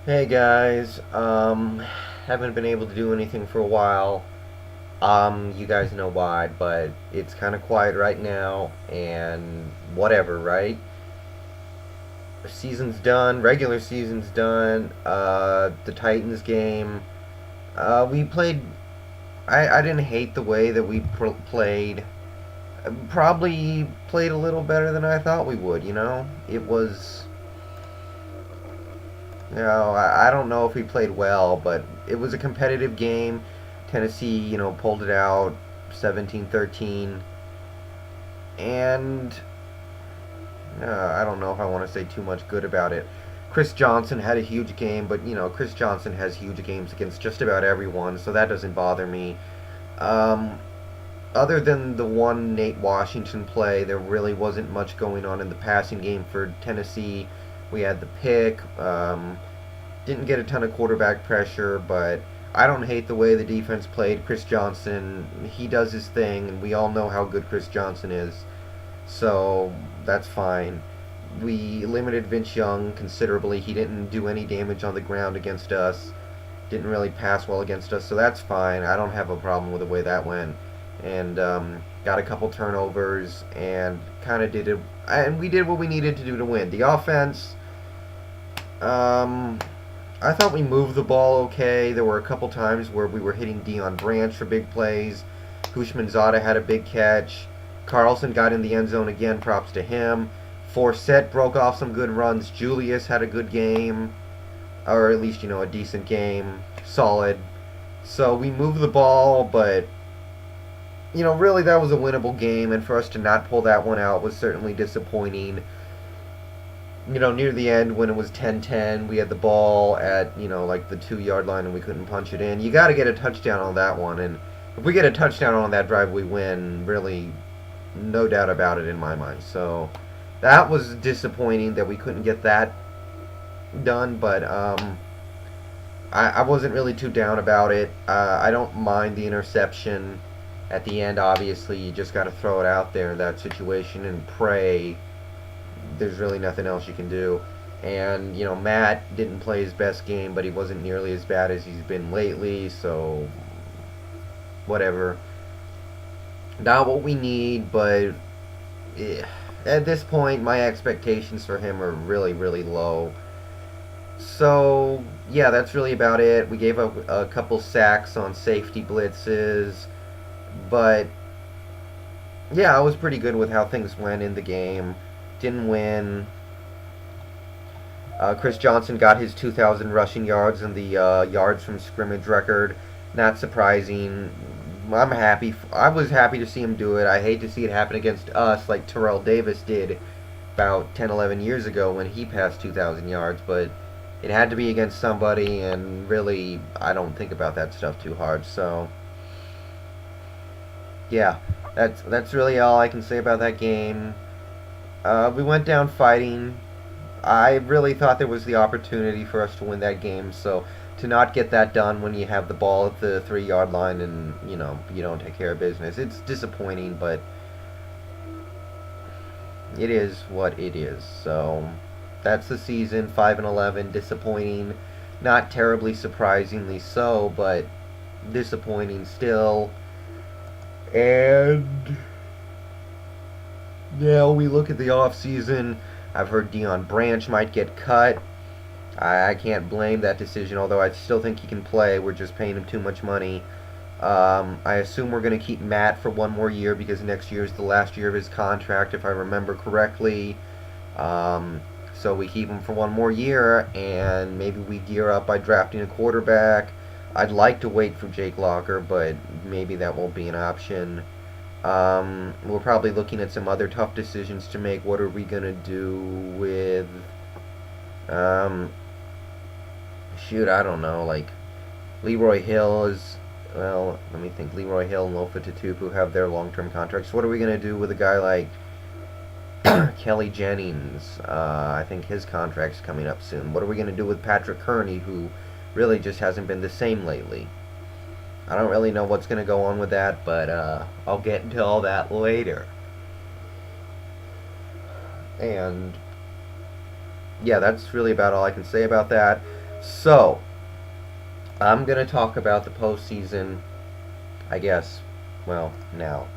Hey guys, haven't been able to do anything for a while. You guys know why, but it's kind of quiet right now, and whatever, right? Season's done, regular season's done. The Titans game, we played. I didn't hate the way that we played. Probably played a little better than I thought we would. It was. I don't know if we played well, but it was a competitive game. Tennessee, pulled it out 17-13. And I don't know if I want to say too much good about it. Chris Johnson had a huge game, but, Chris Johnson has huge games against just about everyone, so that doesn't bother me. Um, Other than the one Nate Washington play, there really wasn't much going on in the passing game for Tennessee. We had the pick. Didn't get a ton of quarterback pressure, but I don't hate the way the defense played. Chris Johnson, he does his thing, and we all know how good Chris Johnson is. So that's fine. We limited Vince Young considerably. He didn't do any damage on the ground against us. Didn't really pass well against us, so that's fine. I don't have a problem with the way that went. And got a couple turnovers and kind of did it. And we did what we needed to do to win. The offense, um, I thought we moved the ball okay. There were a couple times where we were hitting Dion Branch for big plays. Hushmanzada had a big catch. Carlson got in the end zone again. Props to him. Forsett broke off some good runs. Julius had a good game, or at least a decent game, solid. So we moved the ball, but really that was a winnable game, and for us to not pull that one out was certainly disappointing. Near the end when it was 10-10, we had the ball at, like the 2 yard line and we couldn't punch it in. You got to get a touchdown on that one. And if we get a touchdown on that drive, we win. Really, no doubt about it in my mind. So that was disappointing that we couldn't get that done. But I wasn't really too down about it. I don't mind the interception at the end. Obviously, you just got to throw it out there in that situation and pray there's really nothing else you can do. And, Matt didn't play his best game, but he wasn't nearly as bad as he's been lately, so whatever. Not what we need, but at this point, my expectations for him are really, really low. So, yeah, that's really about it. We gave up a couple sacks on safety blitzes, but yeah, I was pretty good with how things went in the game. Didn't win. Chris Johnson got his 2,000 rushing yards and the yards from scrimmage record. Not surprising. I'm happy. I was happy to see him do it. I hate to see it happen against us like Terrell Davis did about 10, 11 years ago when he passed 2,000 yards, but it had to be against somebody, and really, I don't think about that stuff too hard. So, yeah, that's really all I can say about that game. We went down fighting. I really thought there was the opportunity for us to win that game, so to not get that done when you have the ball at the 3 yard line and you don't take care of business, it's disappointing, but it is what it is. So that's the season. 5-11, disappointing, not terribly surprisingly so, but disappointing still. And yeah, we look at the off season. I've heard Dion Branch might get cut. I can't blame that decision, although I still think he can play. We're just paying him too much money. I assume we're going to keep Matt for one more year because next year is the last year of his contract, if I remember correctly. So we keep him for one more year, and maybe we gear up by drafting a quarterback. I'd like to wait for Jake Locker, but maybe that won't be an option. We're probably looking at some other tough decisions to make. What are we going to do with um, shoot, I don't know. Like Leroy Hill is. Well, let me think. Leroy Hill and Lofa Tatupu have their long-term contracts. What are we gonna do with a guy like Kelly Jennings? I think his contract's coming up soon. What are we gonna do with Patrick Kearney, who really just hasn't been the same lately? I don't really know what's gonna go on with that, but I'll get into all that later. And yeah, that's really about all I can say about that. So, I'm going to talk about the postseason, I guess, well, now.